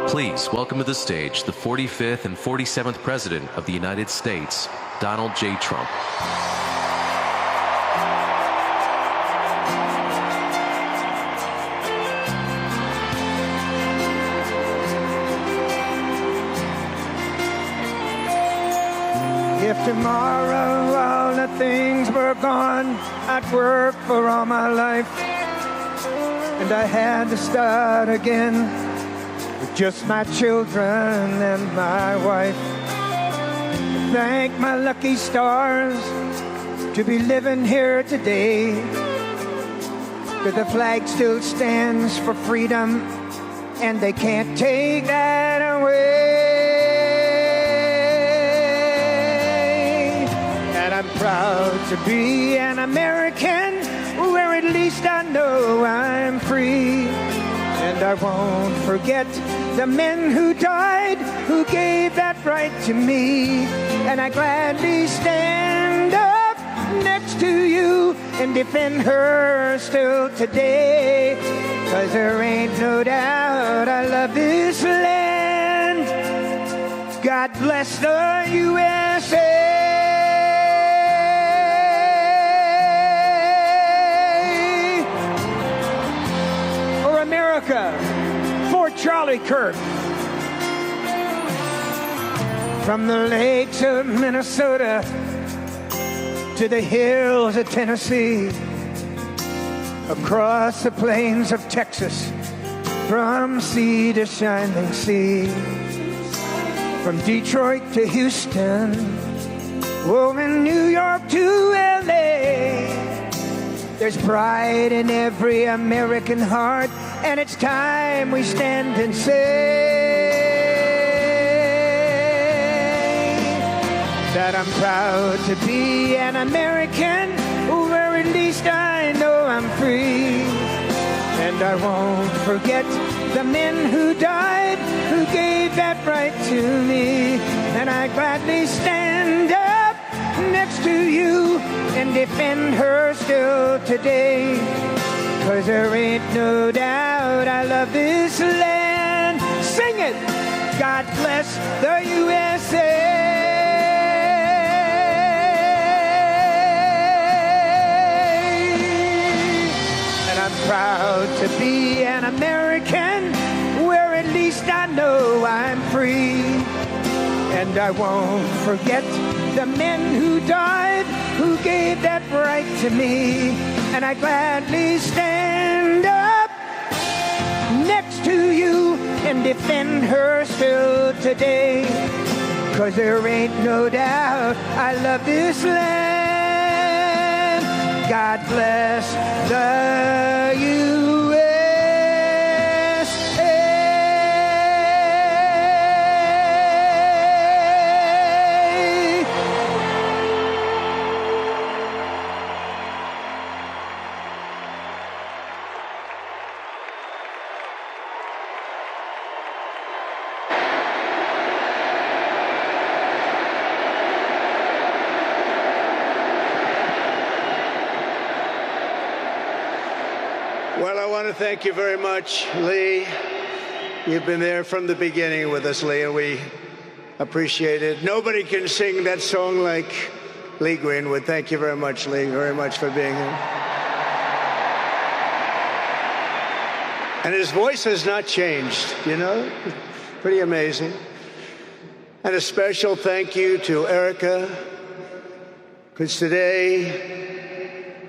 Please welcome to the stage the 45th and 47th President of the United States, Donald J. Trump. If tomorrow all the things were gone, I'd work for all my life, and I had to start again with just my children and my wife. Thank my lucky stars to be living here today, where the flag still stands for freedom, and they can't take that away. I'm proud to be an American, where at least I know I'm free. And I won't forget the men who died, who gave that right to me. And I gladly stand up next to you and defend her still today. 'Cause there ain't no doubt I love this land. God bless the USA. America, for Charlie Kirk. From the lakes of Minnesota to the hills of Tennessee, across the plains of Texas, from sea to shining sea, from Detroit to Houston, oh, in New York to LA. There's pride in every American heart, and it's time we stand and say that I'm proud to be an American, where at least I know I'm free. And I won't forget the men who died, who gave that right to me. And I gladly stand up next to you and defend her still today. 'Cause there ain't no doubt I love this land. Sing it! God bless the USA. And I'm proud to be an American, where at least I know I'm free. And I won't forget the men who died, who gave that right to me. And I gladly stand up next to you and defend her still today. 'Cause there ain't no doubt I love this land. God bless the USA. Well, I want to thank you very much, Lee. You've been there from the beginning with us, Lee, and we appreciate it. Nobody can sing that song like Lee Greenwood. Thank you very much, Lee, very much for being here. And his voice has not changed, you know? Pretty amazing. And a special thank you to Erika, because today,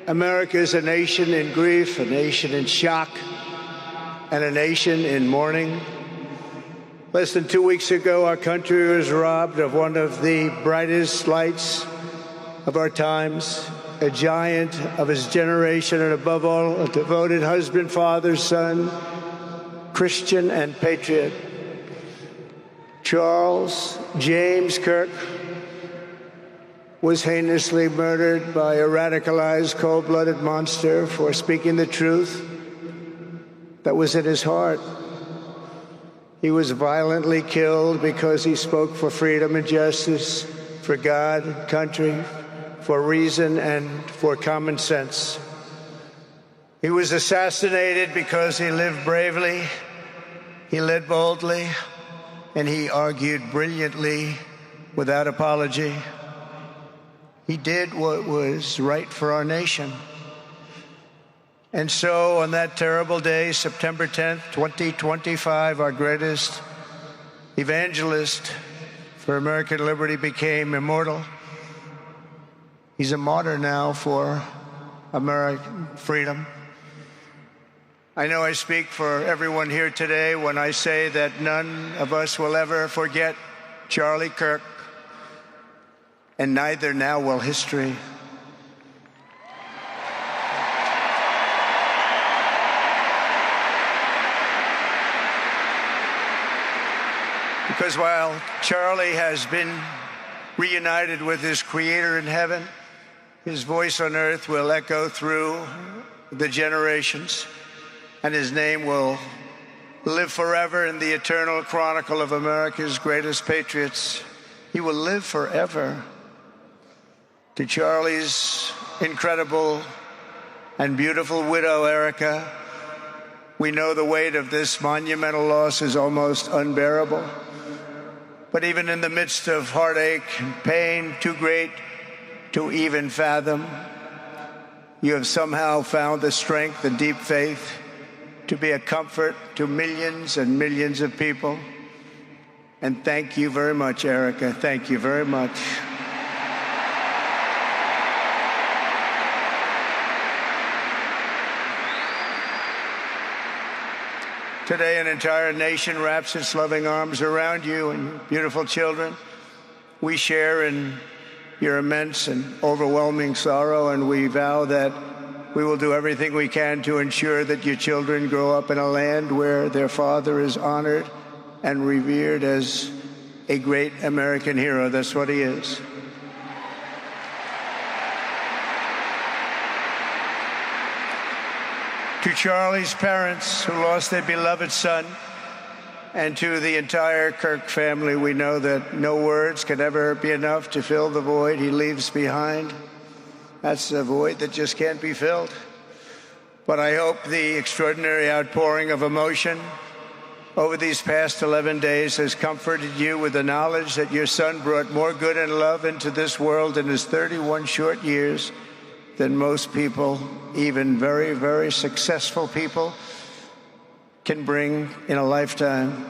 America is a nation in grief, a nation in shock, and a nation in mourning. Less than 2 weeks ago, our country was robbed of one of the brightest lights of our times, a giant of his generation, and above all, a devoted husband, father, son, Christian, and patriot. Charles James Kirk was heinously murdered by a radicalized, cold-blooded monster for speaking the truth that was in his heart. He was violently killed because he spoke for freedom and justice, for God, country, for reason, and for common sense. He was assassinated because he lived bravely He led boldly, and he argued brilliantly without apology. He did what was right for our nation. And so on that terrible day, September 10th, 2025, our greatest evangelist for American liberty became immortal. He's a martyr now for American freedom. I know I speak for everyone here today when I say that none of us will ever forget Charlie Kirk, and neither now will history. Because while Charlie has been reunited with his Creator in heaven, his voice on earth will echo through the generations, and his name will live forever in the eternal chronicle of America's greatest patriots. He will live forever. To Charlie's incredible and beautiful widow, Erika, we know the weight of this monumental loss is almost unbearable. But even in the midst of heartache and pain too great to even fathom, you have somehow found the strength and deep faith to be a comfort to millions and millions of people. And thank you very much, Erika. Thank you very much. Today, an entire nation wraps its loving arms around you and your beautiful children. We share in your immense and overwhelming sorrow, and we vow that we will do everything we can to ensure that your children grow up in a land where their father is honored and revered as a great American hero. That's what he is. To Charlie's parents who lost their beloved son, and to the entire Kirk family, we know that no words could ever be enough to fill the void he leaves behind. That's a void that just can't be filled. But I hope the extraordinary outpouring of emotion over these past 11 days has comforted you with the knowledge that your son brought more good and love into this world in his 31 short years than most people, even very, very successful people, can bring in a lifetime.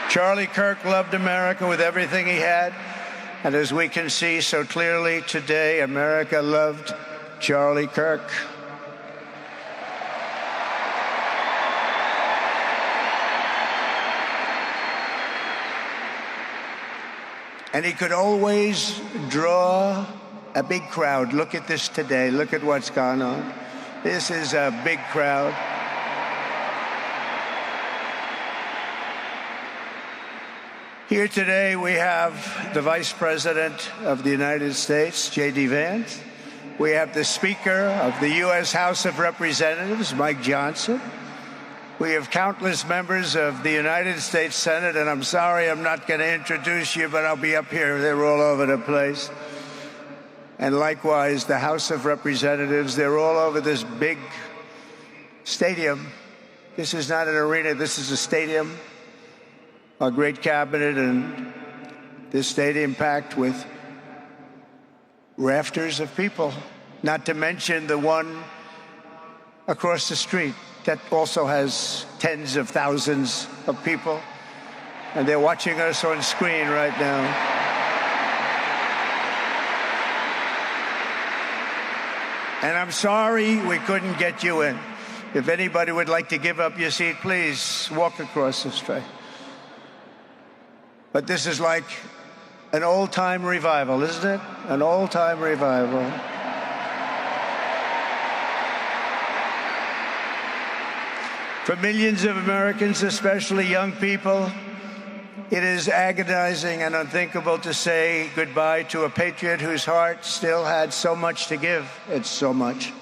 Charlie Kirk loved America with everything he had, and as we can see so clearly today, America loved Charlie Kirk. And he could always draw a big crowd. Look at this today. Look at what's gone on. This is a big crowd. Here today we have the Vice President of the United States, J.D. Vance. We have the Speaker of the U.S. House of Representatives, Mike Johnson. We have countless members of the United States Senate, and I'm sorry I'm not going to introduce you, but I'll be up here. They're all over the place. And likewise, the House of Representatives, they're all over this big stadium. This is not an arena, this is a stadium. Our great cabinet and this stadium packed with rafters of people, not to mention the one across the street that also has tens of thousands of people, and they're watching us on screen right now. And I'm sorry we couldn't get you in. If anybody would like to give up your seat, please walk across the street. But this is like an old-time revival, isn't it? An old-time revival. For millions of Americans, especially young people, it is agonizing and unthinkable to say goodbye to a patriot whose heart still had so much to give. It's so much.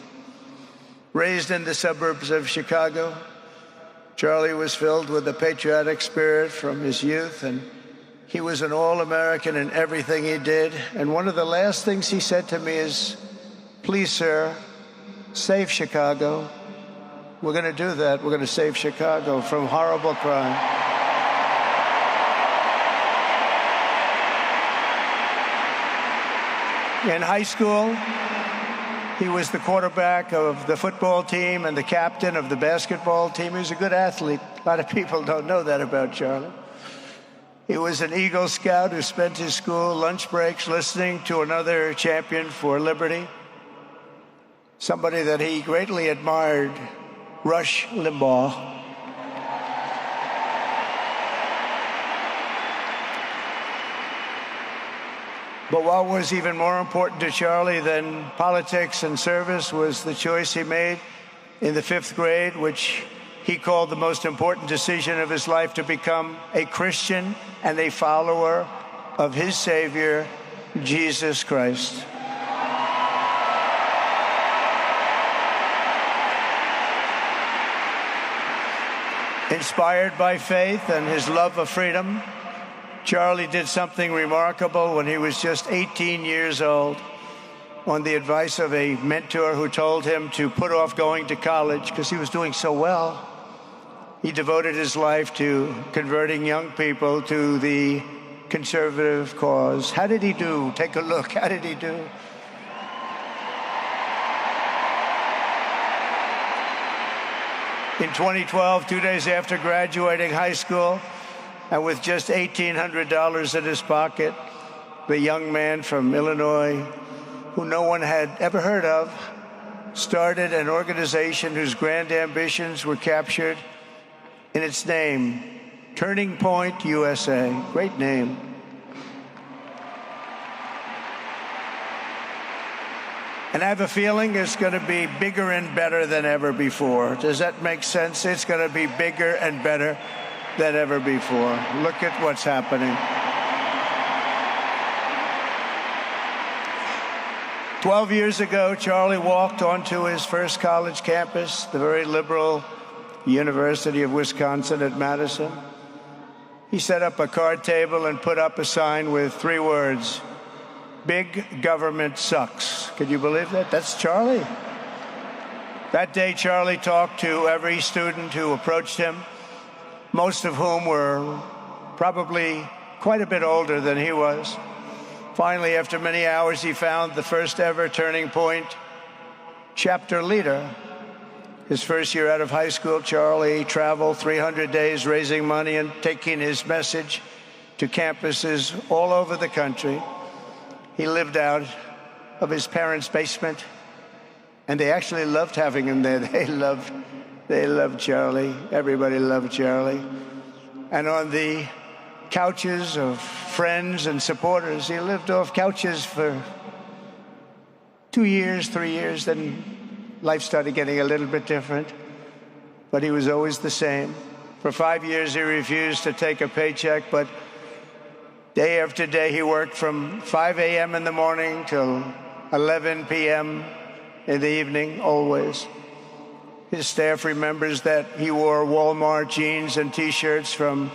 Raised in the suburbs of Chicago, Charlie was filled with a patriotic spirit from his youth, and he was an all-American in everything he did. And one of the last things he said to me is, "Please, sir, save Chicago. We're going to do that. We're going to save Chicago from horrible crime. In high school, he was the quarterback of the football team and the captain of the basketball team. He was a good athlete. A lot of people don't know that about Charlie. He was an Eagle Scout who spent his school lunch breaks listening to another champion for liberty, somebody that he greatly admired, Rush Limbaugh. But what was even more important to Charlie than politics and service was the choice he made in the 5th grade, which he called the most important decision of his life, to become a Christian and a follower of his Savior, Jesus Christ. Inspired by faith and his love of freedom, Charlie did something remarkable when he was just 18 years old. On the advice of a mentor who told him to put off going to college because he was doing so well, he devoted his life to converting young people to the conservative cause. How did he do? Take a look. How did he do? In 2012, 2 days after graduating high school, and with just $1,800 in his pocket, the young man from Illinois, who no one had ever heard of, started an organization whose grand ambitions were captured in its name, Turning Point USA. Great name. And I have a feeling it's going to be bigger and better than ever before. Does that make sense? It's going to be bigger and better than ever before. Look at what's happening. 12 years ago, Charlie walked onto his first college campus, the very liberal University of Wisconsin at Madison. He set up a card table and put up a sign with 3 words: "Big government sucks." Can you believe that? That's Charlie. That day, Charlie talked to every student who approached him, most of whom were probably quite a bit older than he was. Finally, after many hours, he found the first ever Turning Point chapter leader. His first year out of high school, Charlie traveled 300 days raising money and taking his message to campuses all over the country. He lived out of his parents' basement, and they actually loved having him there. They loved Charlie. Everybody loved Charlie. And on the couches of friends and supporters, he lived off couches for 2 years, 3 years, then life started getting a little bit different, but he was always the same. For 5 years, he refused to take a paycheck, but day after day, he worked from 5 a.m. in the morning till 11 p.m. in the evening, always. His staff remembers that he wore Walmart jeans and T-shirts from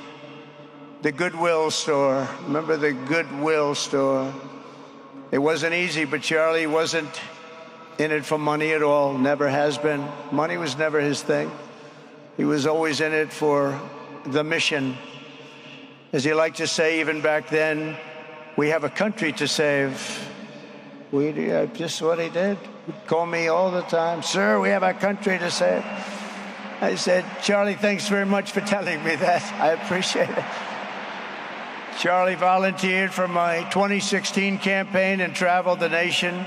the Goodwill store. Remember the Goodwill store? It wasn't easy, but Charlie wasn't in it for money at all, never has been. Money was never his thing. He was always in it for the mission. As he liked to say even back then, we have a country to save. Just what he did. He'd call me all the time, "Sir, we have a country to save." I said, "Charlie, thanks very much for telling me that. I appreciate it." Charlie volunteered for my 2016 campaign and traveled the nation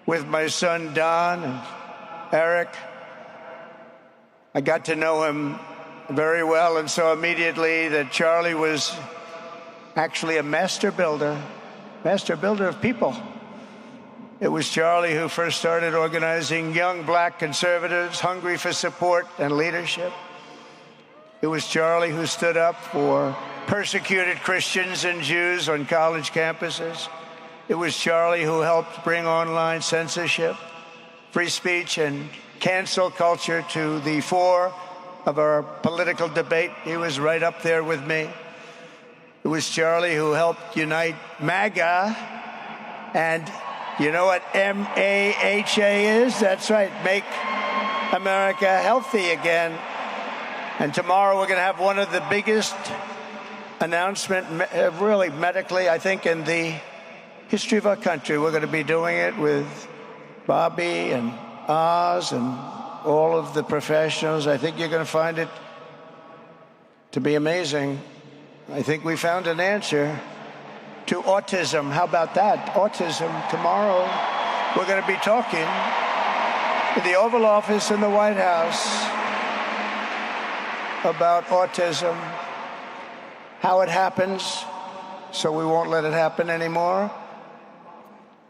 with my son, Don, and Eric. I got to know him very well and saw immediately that Charlie was actually a master builder of people. It was Charlie who first started organizing young black conservatives hungry for support and leadership. It was Charlie who stood up for persecuted Christians and Jews on college campuses. It was Charlie who helped bring online censorship, free speech, and cancel culture to the fore of our political debate. He was right up there with me. It was Charlie who helped unite MAGA and You know what MAHA is? That's right, Make America Healthy Again. And tomorrow we're going to have one of the biggest announcements, really medically, I think, in the history of our country. We're going to be doing it with Bobby and Oz and all of the professionals. I think you're going to find it to be amazing. I think we found an answer to autism. How about that? Autism. Tomorrow, we're going to be talking in the Oval Office in the White House about autism, how it happens, so we won't let it happen anymore,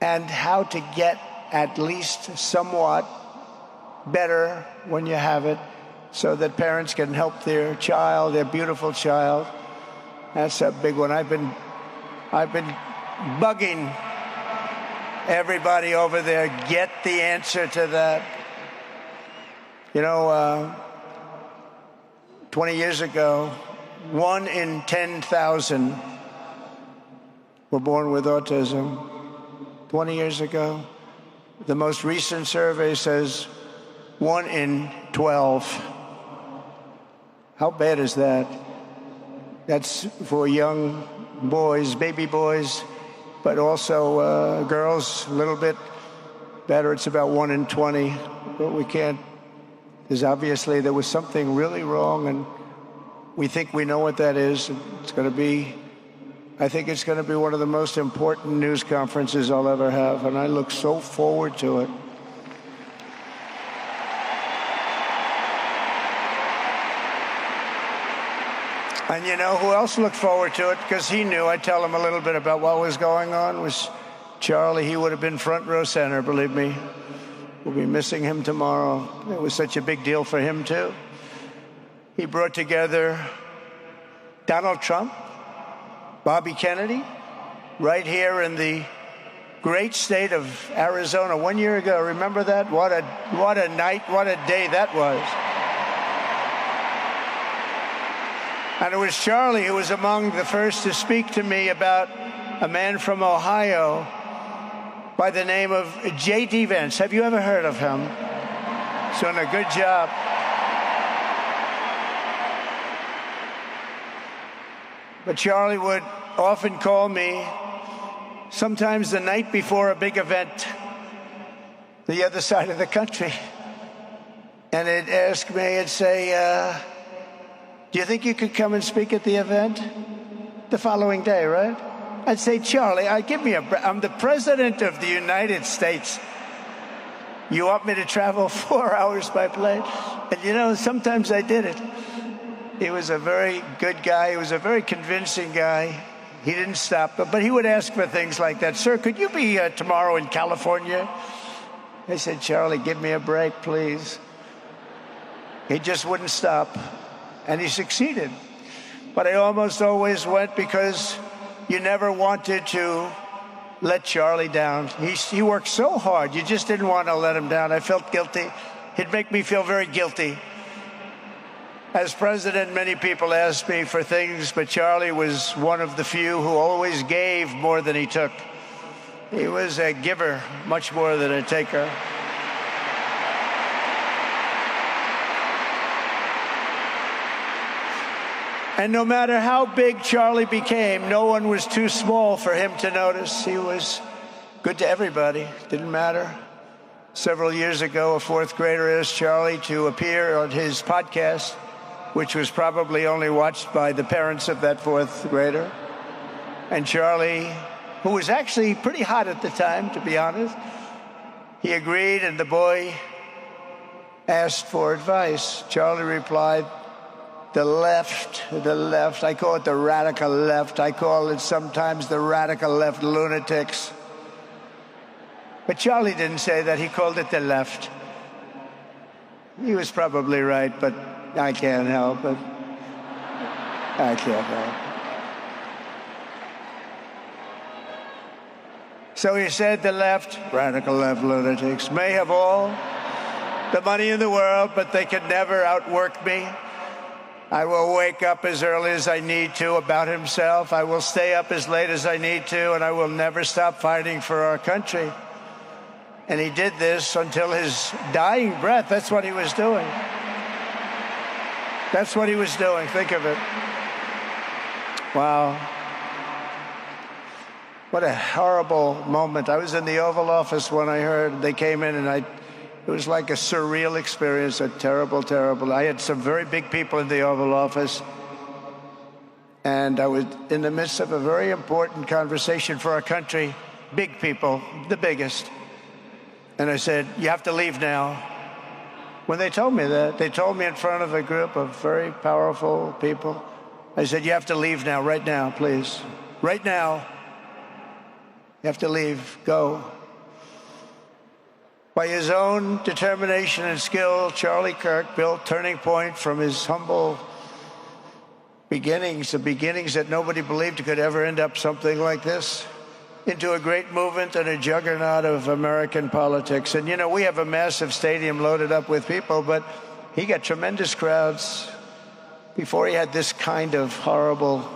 and how to get at least somewhat better when you have it, so that parents can help their child, their beautiful child. That's a big one. I've been bugging everybody over there, get the answer to that. You know, 20 years ago, 1 in 10,000 were born with autism. 20 years ago. The most recent survey says 1 in 12. How bad is that? That's for young boys, baby boys, but also girls, a little bit better. It's about 1 in 20, but we can't. Because obviously there was something really wrong, and we think we know what that is. It's going to be, I think it's going to be one of the most important news conferences I'll ever have, and I look so forward to it. And you know who else looked forward to it? Because he knew. I'd tell him a little bit about what was going on. Was Charlie. He would have been front row center, believe me. We'll be missing him tomorrow. It was such a big deal for him, too. He brought together Donald Trump, Bobby Kennedy, right here in the great state of Arizona 1 year ago. Remember that? What a night, what a day that was. And it was Charlie who was among the first to speak to me about a man from Ohio by the name of J.D. Vance. Have you ever heard of him? He's doing a good job. But Charlie would often call me, sometimes the night before a big event, the other side of the country. And he'd ask me, he'd say, do you think you could come and speak at the event? The following day, right? I'd say, Charlie, I'm the president of the United States. You want me to travel 4 hours by plane? And you know, sometimes I did it. He was a very good guy. He was a very convincing guy. He didn't stop, but he would ask for things like that. Sir, could you be tomorrow in California? I said, Charlie, give me a break, please. He just wouldn't stop, and he succeeded. But I almost always went because you never wanted to let Charlie down. He worked so hard. You just didn't want to let him down. I felt guilty. He'd make me feel very guilty. As president, many people asked me for things, but Charlie was one of the few who always gave more than he took. He was a giver, much more than a taker. And no matter how big Charlie became, no one was too small for him to notice. He was good to everybody. Didn't matter. Several years ago, a fourth grader asked Charlie to appear on his podcast, which was probably only watched by the parents of that fourth grader. And Charlie, who was actually pretty hot at the time, to be honest, he agreed, and the boy asked for advice. Charlie replied, the left. I call it the radical left. I call it sometimes the radical left lunatics. But Charlie didn't say that. He called it the left. He was probably right, but I can't help it. I can't help it. So he said the left, radical left lunatics, may have all the money in the world, but they can never outwork me. I will wake up as early as I need to, about himself. I will stay up as late as I need to, and I will never stop fighting for our country. And he did this until his dying breath. That's what he was doing. That's what he was doing. Think of it. Wow. What a horrible moment. I was in the Oval Office when I heard they came in, and it was like a surreal experience, a terrible, terrible. I had some very big people in the Oval Office, and I was in the midst of a very important conversation for our country, big people, the biggest. And I said, you have to leave now. When they told me that, they told me in front of a group of very powerful people, I said, you have to leave now, right now, please. Right now. You have to leave. Go. By his own determination and skill, Charlie Kirk built Turning Point from his humble beginnings, the beginnings that nobody believed could ever end up something like this, into a great movement and a juggernaut of American politics. And, you know, we have a massive stadium loaded up with people, but he got tremendous crowds before he had this kind of horrible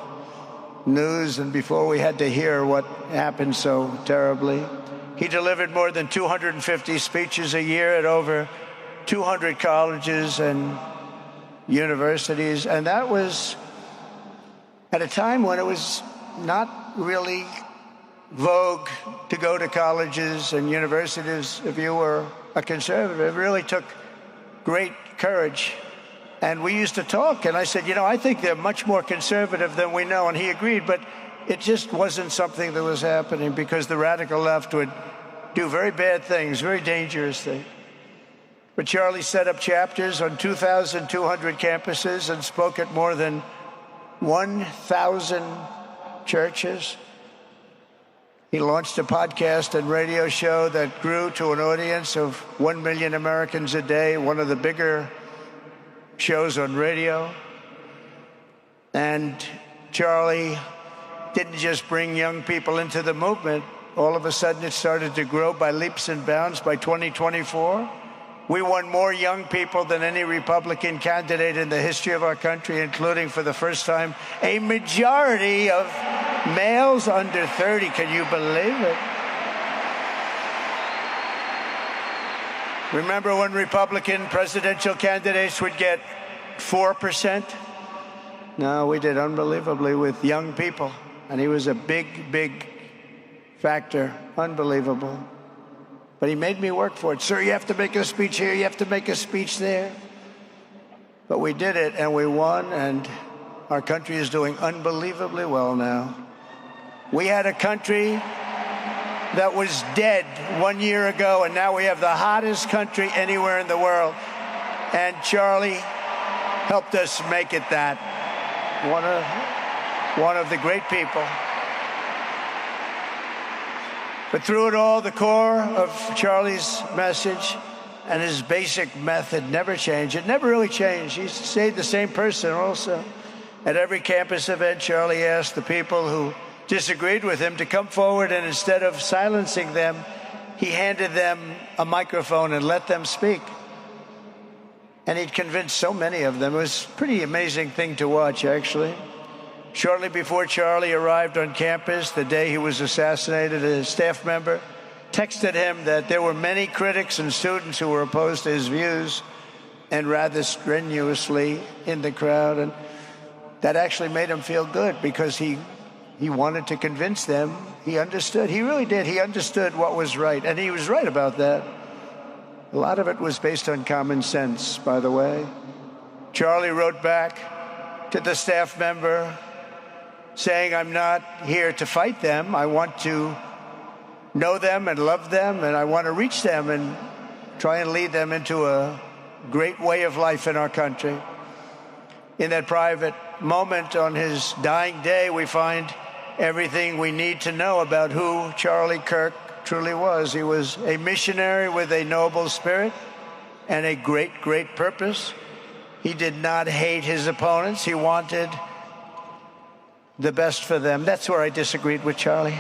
news and before we had to hear what happened so terribly. He delivered more than 250 speeches a year at over 200 colleges and universities, and that was at a time when it was not really vogue to go to colleges and universities if you were a conservative. It really took great courage. And we used to talk, and I said, you know, I think they're much more conservative than we know, and he agreed, but it just wasn't something that was happening because the radical left would do very bad things, very dangerous things. But Charlie set up chapters on 2,200 campuses and spoke at more than 1,000 churches. He launched a podcast and radio show that grew to an audience of 1 million Americans a day, one of the bigger shows on radio. And Charlie didn't just bring young people into the movement. All of a sudden, it started to grow by leaps and bounds. By 2024, we won more young people than any Republican candidate in the history of our country, including, for the first time, a majority of males under 30. Can you believe it? Remember when Republican presidential candidates would get 4%? No, we did unbelievably with young people. And he was a big, big factor. Unbelievable. But he made me work for it. Sir, you have to make a speech here. You have to make a speech there. But we did it, and we won, and our country is doing unbelievably well now. We had a country that was dead 1 year ago, and now we have the hottest country anywhere in the world. And Charlie helped us make it that. One of the great people. But through it all, the core of Charlie's message and his basic method never changed. It never really changed. He stayed the same person also. At every campus event, Charlie asked the people who disagreed with him to come forward, and instead of silencing them, he handed them a microphone and let them speak. And he'd convinced so many of them. It was a pretty amazing thing to watch, actually. Shortly before Charlie arrived on campus, the day he was assassinated, a staff member texted him that there were many critics and students who were opposed to his views, and rather strenuously in the crowd. And that actually made him feel good because he wanted to convince them. He understood. He really did. He understood what was right. And he was right about that. A lot of it was based on common sense, by the way. Charlie wrote back to the staff member saying, I'm not here to fight them. I want to know them and love them, and I want to reach them and try and lead them into a great way of life in our country. In that private moment on his dying day, we find everything we need to know about who Charlie Kirk truly was. He was a missionary with a noble spirit and a great, great purpose. He did not hate his opponents. He wanted the best for them. That's where I disagreed with Charlie.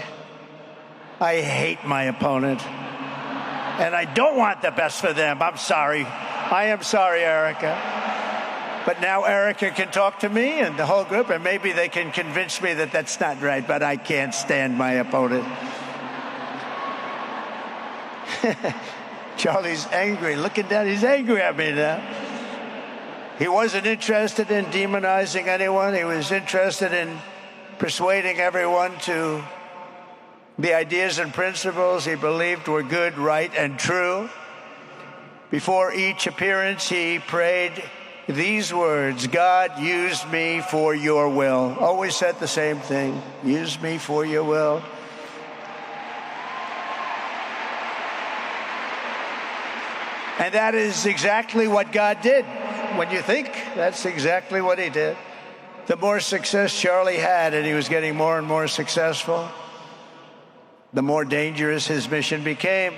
I hate my opponent, and I don't want the best for them. I'm sorry. I am sorry, Erika. But now Erika can talk to me and the whole group, and maybe they can convince me that that's not right, but I can't stand my opponent. Charlie's angry. Looking down, he's angry at me now. He wasn't interested in demonizing anyone. He was interested in persuading everyone to the ideas and principles he believed were good, right, and true. Before each appearance, he prayed these words: God, use me for your will. Always said the same thing: use me for your will. And that is exactly what God did. When you think, that's exactly what he did. The more success Charlie had, and he was getting more and more successful, the more dangerous his mission became.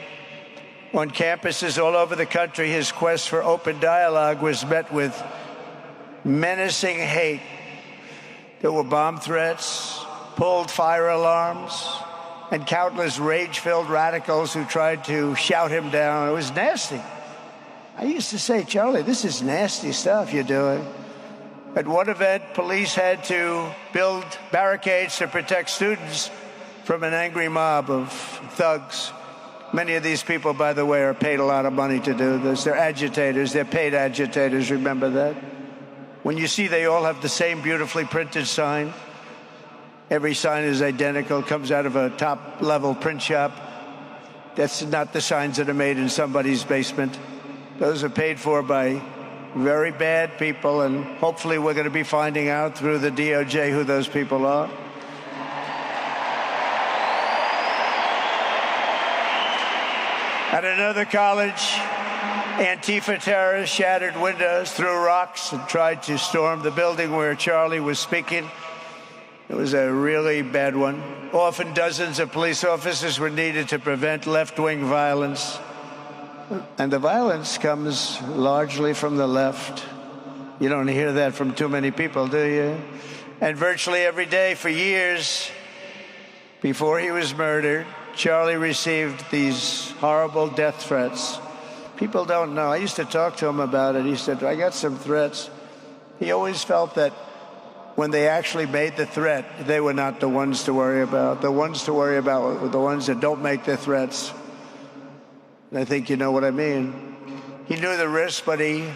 On campuses all over the country, his quest for open dialogue was met with menacing hate. There were bomb threats, pulled fire alarms, and countless rage-filled radicals who tried to shout him down. It was nasty. I used to say, Charlie, this is nasty stuff you're doing. At one event, police had to build barricades to protect students from an angry mob of thugs. Many of these people, by the way, are paid a lot of money to do this. They're agitators. They're paid agitators. Remember that? When you see they all have the same beautifully printed sign, every sign is identical, comes out of a top-level print shop. That's not the signs that are made in somebody's basement. Those are paid for by very bad people, and hopefully we're going to be finding out through the DOJ who those people are. At another college, Antifa terrorists shattered windows, threw rocks, and tried to storm the building where Charlie was speaking. It was a really bad one. Often dozens of police officers were needed to prevent left-wing violence. And the violence comes largely from the left. You don't hear that from too many people, do you? And virtually every day for years before he was murdered, Charlie received these horrible death threats. People don't know. I used to talk to him about it. He said, I got some threats. He always felt that when they actually made the threat, they were not the ones to worry about. The ones to worry about were the ones that don't make the threats. And I think you know what I mean. He knew the risk, but he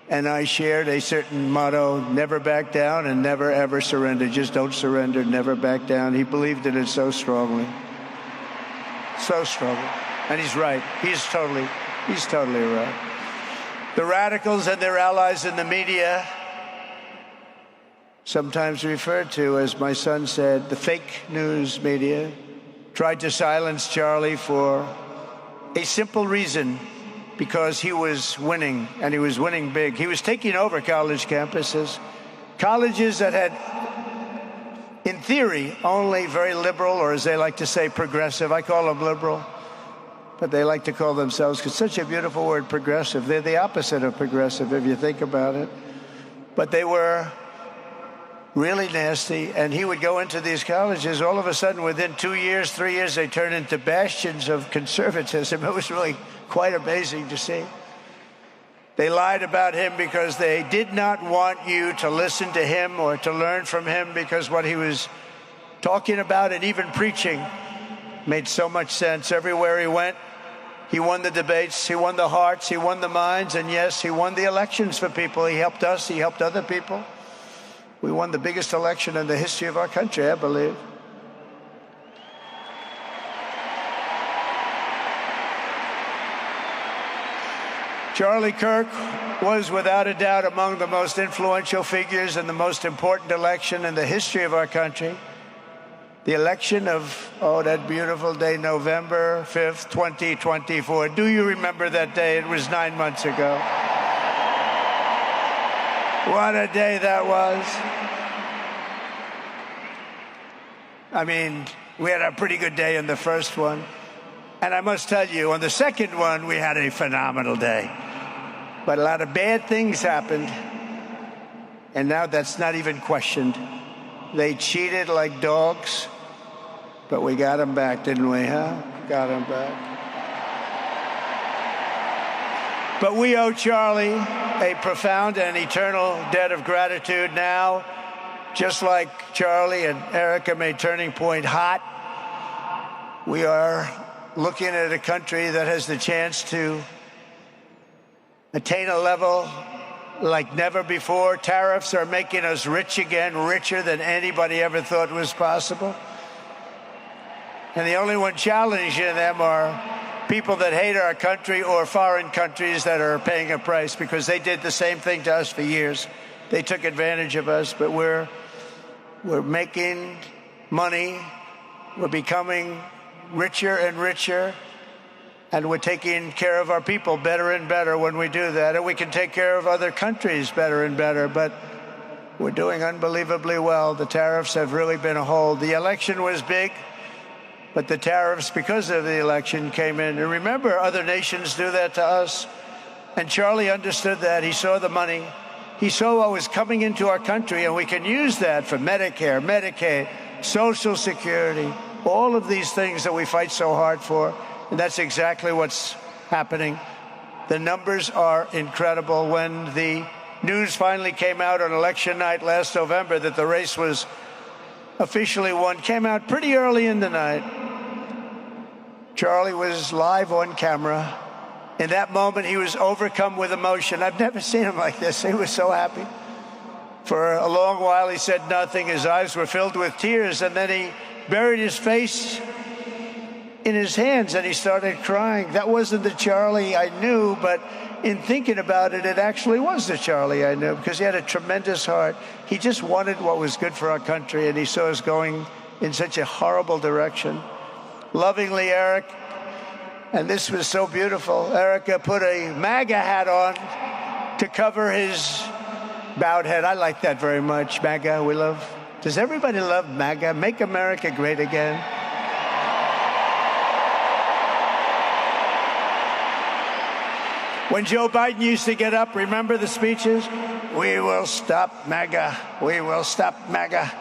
and I shared a certain motto: never back down and never, ever surrender. Just don't surrender, never back down. He believed in it so strongly. So strongly. And he's right. He's totally right. The radicals and their allies in the media, sometimes referred to, as my son said, the fake news media, tried to silence Charlie for a simple reason: because he was winning, and he was winning big. He was taking over college campuses, colleges that had, in theory, only very liberal, or as they like to say, progressive. I call them liberal, but they like to call themselves, because such a beautiful word, progressive. They're the opposite of progressive, if you think about it. But they were really nasty, and he would go into these colleges. All of a sudden, within 2 years, 3 years, they turned into bastions of conservatism. It was really quite amazing to see. They lied about him because they did not want you to listen to him or to learn from him, because what he was talking about and even preaching made so much sense. Everywhere he went, he won the debates, he won the hearts, he won the minds, and yes, he won the elections for people. He helped us, he helped other people. We won the biggest election in the history of our country, I believe. Charlie Kirk was without a doubt among the most influential figures in the most important election in the history of our country. The election of, that beautiful day, November 5th, 2024. Do you remember that day? It was 9 months ago. What a day that was. I mean, we had a pretty good day in the first one. And I must tell you, on the second one, we had a phenomenal day. But a lot of bad things happened. And now that's not even questioned. They cheated like dogs. But we got them back, didn't we, huh? Got them back. But we owe Charlie a profound and eternal debt of gratitude now. Just like Charlie and Erika made Turning Point hot, we are looking at a country that has the chance to attain a level like never before. Tariffs are making us rich again, richer than anybody ever thought was possible. And the only one challenging them are people that hate our country or foreign countries that are paying a price, because they did the same thing to us for years. They took advantage of us, but we're making money. We're becoming richer and richer. And we're taking care of our people better and better when we do that. And we can take care of other countries better and better. But we're doing unbelievably well. The tariffs have really been a hold. The election was big, but the tariffs, because of the election, came in. And remember, other nations do that to us. And Charlie understood that. He saw the money. He saw what was coming into our country. And we can use that for Medicare, Medicaid, Social Security, all of these things that we fight so hard for. And that's exactly what's happening. The numbers are incredible. When the news finally came out on election night last November that the race was officially won, came out pretty early in the night. Charlie was live on camera. In that moment, he was overcome with emotion. I've never seen him like this. He was so happy. For a long while, he said nothing. His eyes were filled with tears, and then he buried his face in his hands and he started crying. That wasn't the Charlie I knew, but in thinking about it, it actually was the Charlie I knew, because he had a tremendous heart. He just wanted what was good for our country, and he saw us going in such a horrible direction. Lovingly, Eric, and this was so beautiful, Erika put a MAGA hat on to cover his bowed head. I like that very much. MAGA, we love. Does everybody love MAGA? Make America Great Again. When Joe Biden used to get up, remember the speeches? We will stop MAGA. We will stop MAGA.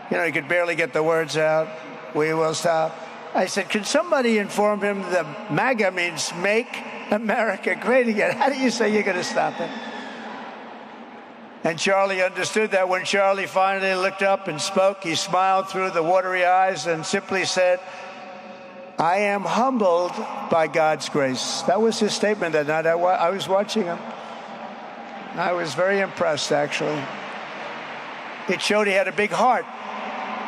You know, he could barely get the words out. We will stop. I said, can somebody inform him that MAGA means Make America Great Again? How do you say you're going to stop it? And Charlie understood that. When Charlie finally looked up and spoke, he smiled through the watery eyes and simply said, I am humbled by God's grace. That was his statement that night. I was watching him. I was very impressed, actually. It showed he had a big heart.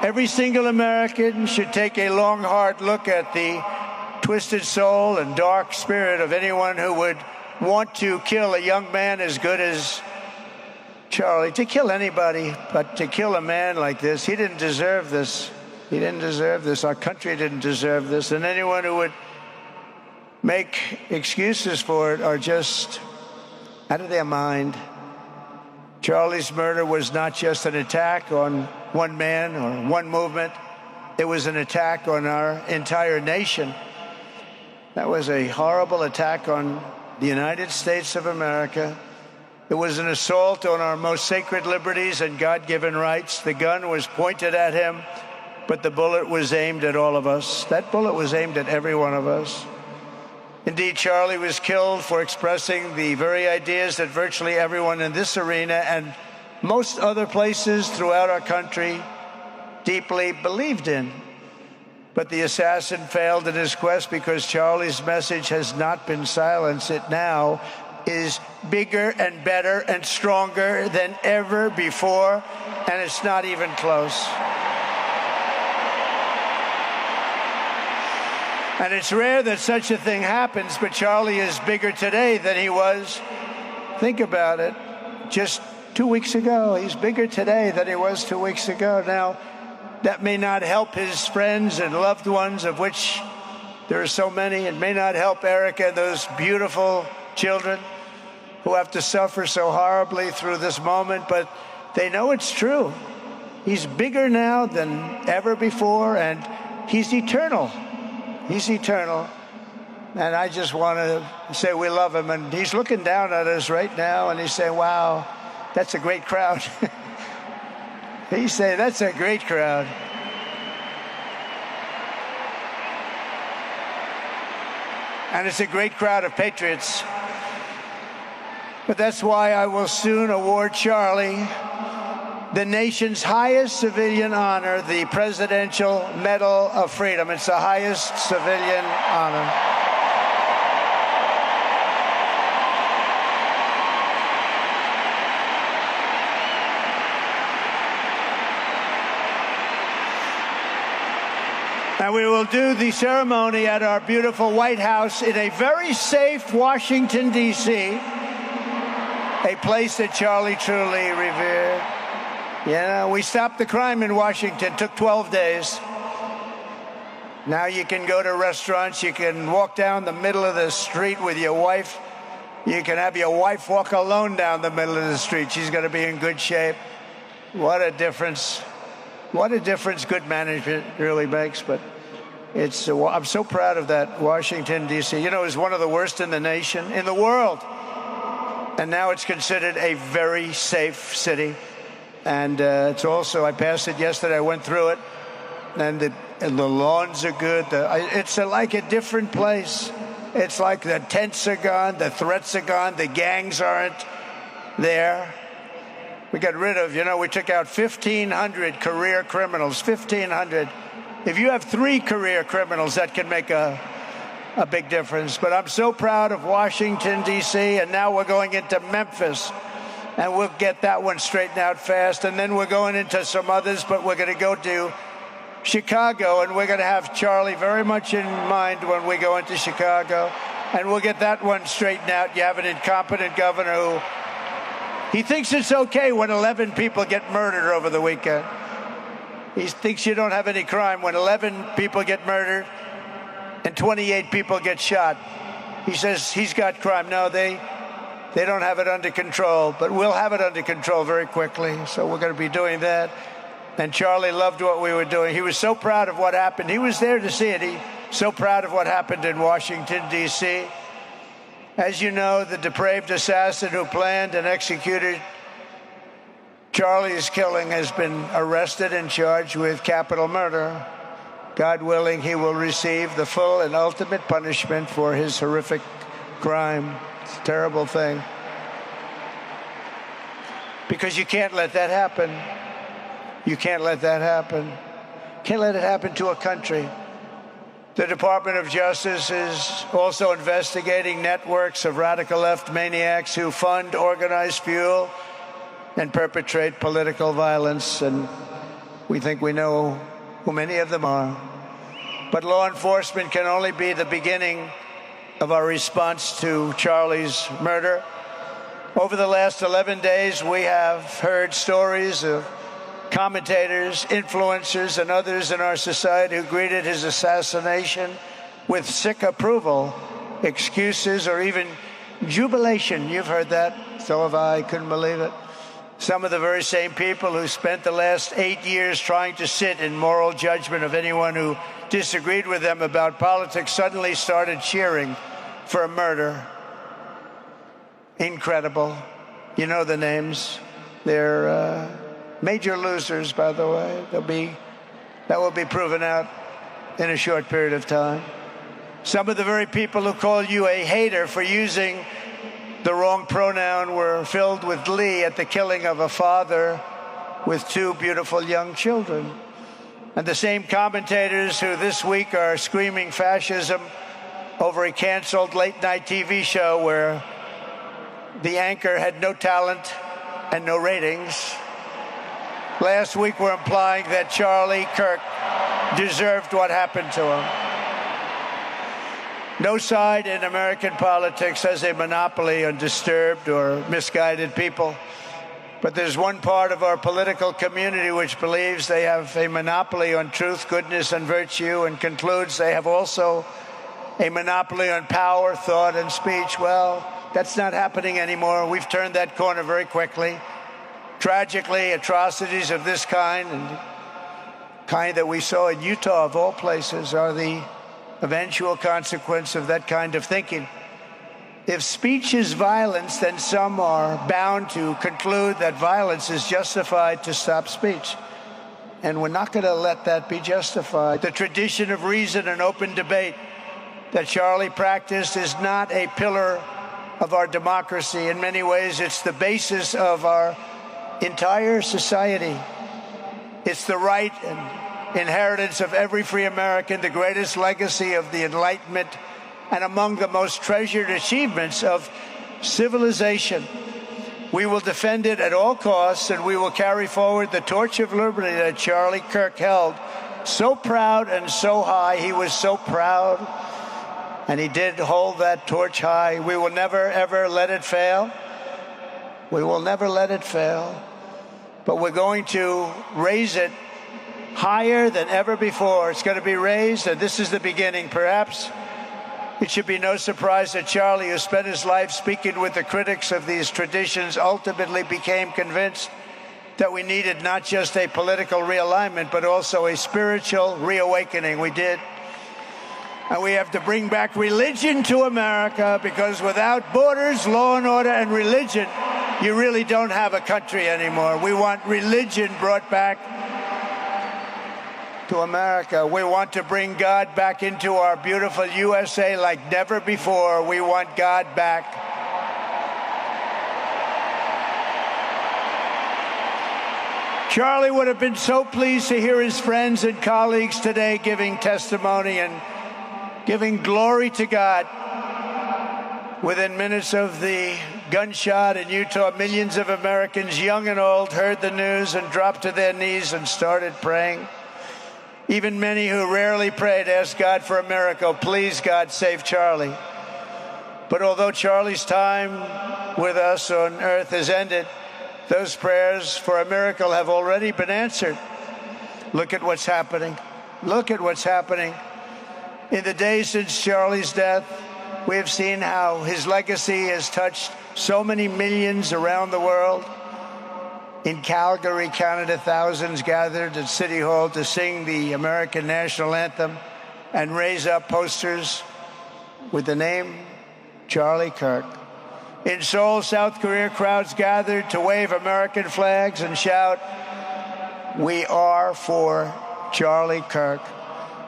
Every single American should take a long, hard look at the twisted soul and dark spirit of anyone who would want to kill a young man as good as Charlie. To kill anybody, but to kill a man like this, he didn't deserve this. He didn't deserve this. Our country didn't deserve this. And anyone who would make excuses for it are just out of their mind. Charlie's murder was not just an attack on one man or one movement. It was an attack on our entire nation. That was a horrible attack on the United States of America. It was an assault on our most sacred liberties and God-given rights. The gun was pointed at him, but the bullet was aimed at all of us. That bullet was aimed at every one of us. Indeed, Charlie was killed for expressing the very ideas that virtually everyone in this arena and most other places throughout our country deeply believed in. But the assassin failed in his quest because Charlie's message has not been silenced. It now is bigger and better and stronger than ever before, and it's not even close. And it's rare that such a thing happens, but Charlie is bigger today than he was. Think about it. Just 2 weeks ago, he's bigger today than he was 2 weeks ago. Now, that may not help his friends and loved ones, of which there are so many. It may not help Erika and those beautiful children who have to suffer so horribly through this moment, but they know it's true. He's bigger now than ever before, and he's eternal. He's eternal. And I just want to say we love him. And he's looking down at us right now, and he's saying, wow, that's a great crowd. He's saying, that's a great crowd. And it's a great crowd of patriots. But that's why I will soon award Charlie the nation's highest civilian honor, the Presidential Medal of Freedom. It's the highest civilian honor. And we will do the ceremony at our beautiful White House in a very safe Washington, D.C., a place that Charlie truly revered. You know, we stopped the crime in Washington. It took 12 days. Now you can go to restaurants. You can walk down the middle of the street with your wife. You can have your wife walk alone down the middle of the street. She's going to be in good shape. What a difference. What a difference good management really makes. But it's, I'm so proud of that, Washington, D.C. You know, it was one of the worst in the nation, in the world. And now it's considered a very safe city. And it's also, I passed it yesterday, I went through it, and the lawns are good. It's like a different place. It's like the tents are gone, the threats are gone, the gangs aren't there. We got rid of, you know, we took out 1,500 career criminals, 1,500. If you have 3 career criminals, that can make a big difference. But I'm so proud of Washington, D.C., and now we're going into Memphis, and we'll get that one straightened out fast. And then we're going into some others, but we're going to go to Chicago, and we're going to have Charlie very much in mind when we go into Chicago, and we'll get that one straightened out. You have an incompetent governor who he thinks it's okay when 11 people get murdered over the weekend. He thinks you don't have any crime when 11 people get murdered and 28 people get shot. He says he's got crime. No, they don't have it under control, but we'll have it under control very quickly. So we're going to be doing that. And Charlie loved what we were doing. He was so proud of what happened. He was there to see it. He's so proud of what happened in Washington, D.C. As you know, the depraved assassin who planned and executed Charlie's killing has been arrested and charged with capital murder. God willing, he will receive the full and ultimate punishment for his horrific crime. It's a terrible thing. Because you can't let that happen. You can't let that happen. Can't let it happen to a country. The Department of Justice is also investigating networks of radical left maniacs who fund, organize, fuel, and perpetrate political violence. And we think we know who many of them are. But law enforcement can only be the beginning of our response to Charlie's murder. Over the last 11 days, we have heard stories of commentators, influencers, and others in our society who greeted his assassination with sick approval, excuses, or even jubilation. You've heard that. So have I. Couldn't believe it. Some of the very same people who spent the last 8 years trying to sit in moral judgment of anyone who disagreed with them about politics suddenly started cheering for a murder. Incredible. You know the names. They're major losers, by the way. That will be proven out in a short period of time. Some of the very people who call you a hater for using the wrong pronoun were filled with glee at the killing of a father with 2 beautiful young children. And the same commentators who this week are screaming fascism over a canceled late-night TV show where the anchor had no talent and no ratings, last week were implying that Charlie Kirk deserved what happened to him. No side in American politics has a monopoly on disturbed or misguided people. But there's one part of our political community which believes they have a monopoly on truth, goodness, and virtue, and concludes they have also a monopoly on power, thought, and speech. Well, that's not happening anymore. We've turned that corner very quickly. Tragically, atrocities of this kind, and kind that we saw in Utah, of all places, are the eventual consequence of that kind of thinking. If speech is violence, then some are bound to conclude that violence is justified to stop speech. And we're not going to let that be justified. The tradition of reason and open debate that Charlie practiced is not a pillar of our democracy. In many ways, it's the basis of our entire society. It's the right and inheritance of every free American, the greatest legacy of the Enlightenment, and among the most treasured achievements of civilization. We will defend it at all costs, and we will carry forward the torch of liberty that Charlie Kirk held so proud and so high. He was so proud, and he did hold that torch high. We will never, ever let it fail. We will never let it fail. But we're going to raise it higher than ever before. It's going to be raised, and this is the beginning. Perhaps it should be no surprise that Charlie, who spent his life speaking with the critics of these traditions, ultimately became convinced that we needed not just a political realignment, but also a spiritual reawakening. We did. And we have to bring back religion to America, because without borders, law and order, and religion, you really don't have a country anymore. We want religion brought back to America. We want to bring God back into our beautiful USA like never before. We want God back. Charlie would have been so pleased to hear his friends and colleagues today giving testimony and giving glory to God. Within minutes of the gunshot in Utah, millions of Americans, young and old, heard the news and dropped to their knees and started praying. Even many who rarely prayed asked God for a miracle. Please, God, save Charlie. But although Charlie's time with us on earth has ended, those prayers for a miracle have already been answered. Look at what's happening. Look at what's happening. In the days since Charlie's death, we have seen how his legacy has touched so many millions around the world. In Calgary, Canada, thousands gathered at City Hall to sing the American national anthem and raise up posters with the name Charlie Kirk. In Seoul, South Korea, crowds gathered to wave American flags and shout, "We are for Charlie Kirk."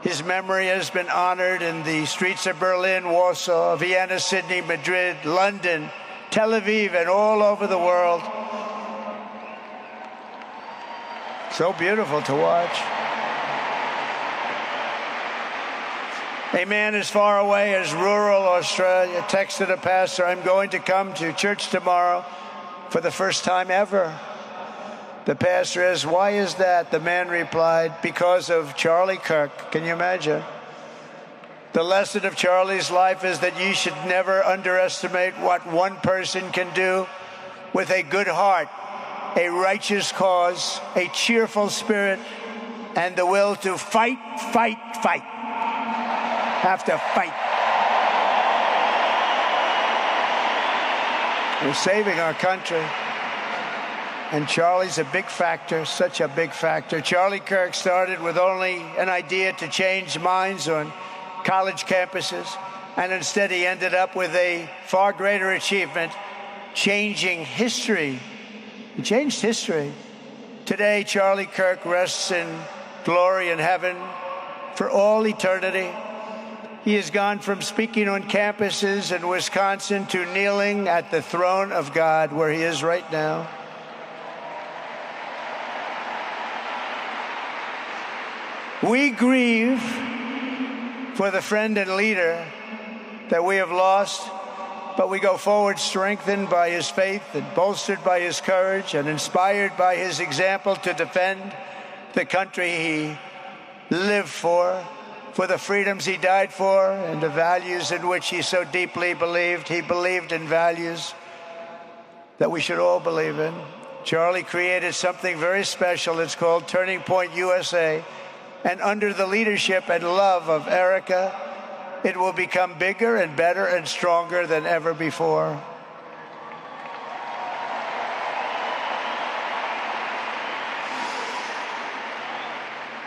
His memory has been honored in the streets of Berlin, Warsaw, Vienna, Sydney, Madrid, London, Tel Aviv, and all over the world. So beautiful to watch. A man as far away as rural Australia texted a pastor, "I'm going to come to church tomorrow for the first time ever." The pastor asked, "Why is that?" The man replied, "Because of Charlie Kirk." Can you imagine? The lesson of Charlie's life is that you should never underestimate what one person can do with a good heart, a righteous cause, a cheerful spirit, and the will to fight, fight, fight. Have to fight. We're saving our country. And Charlie's a big factor, such a big factor. Charlie Kirk started with only an idea to change minds on college campuses, and instead he ended up with a far greater achievement, changing history. He changed history. Today, Charlie Kirk rests in glory in heaven for all eternity. He has gone from speaking on campuses in Wisconsin to kneeling at the throne of God, where he is right now. We grieve for the friend and leader that we have lost, but we go forward strengthened by his faith and bolstered by his courage and inspired by his example to defend the country he lived for the freedoms he died for, and the values in which he so deeply believed. He believed in values that we should all believe in. Charlie created something very special. It's called Turning Point USA. And under the leadership and love of Erika, it will become bigger and better and stronger than ever before.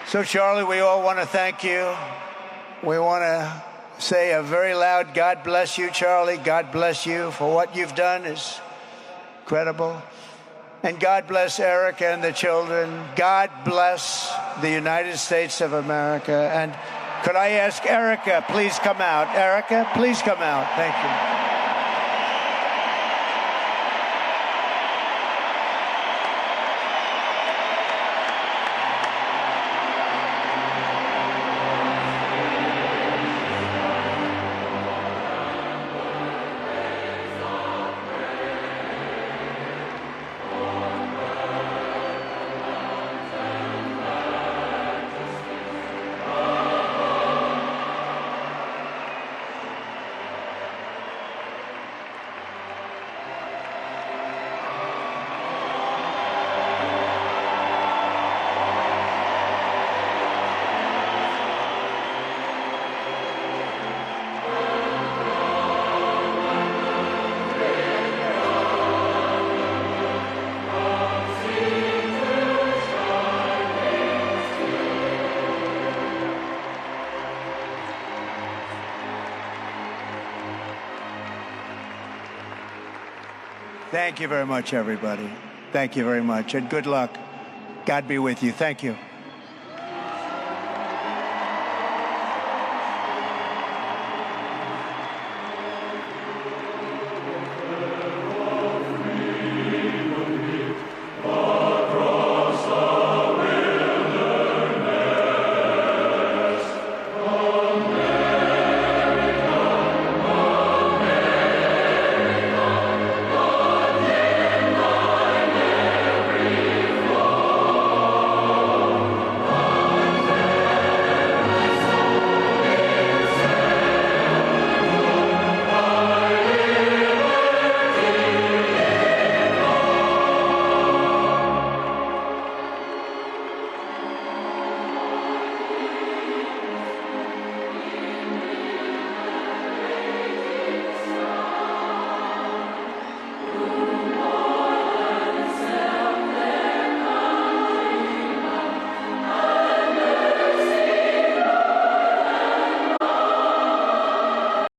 So, Charlie, we all want to thank you. We want to say a very loud God bless you, Charlie. God bless you for what you've done is incredible. And God bless Erika and the children. God bless the United States of America. And could I ask Erika, please come out. Erika, please come out. Thank you. Thank you very much, everybody. Thank you very much, and good luck. God be with you. Thank you.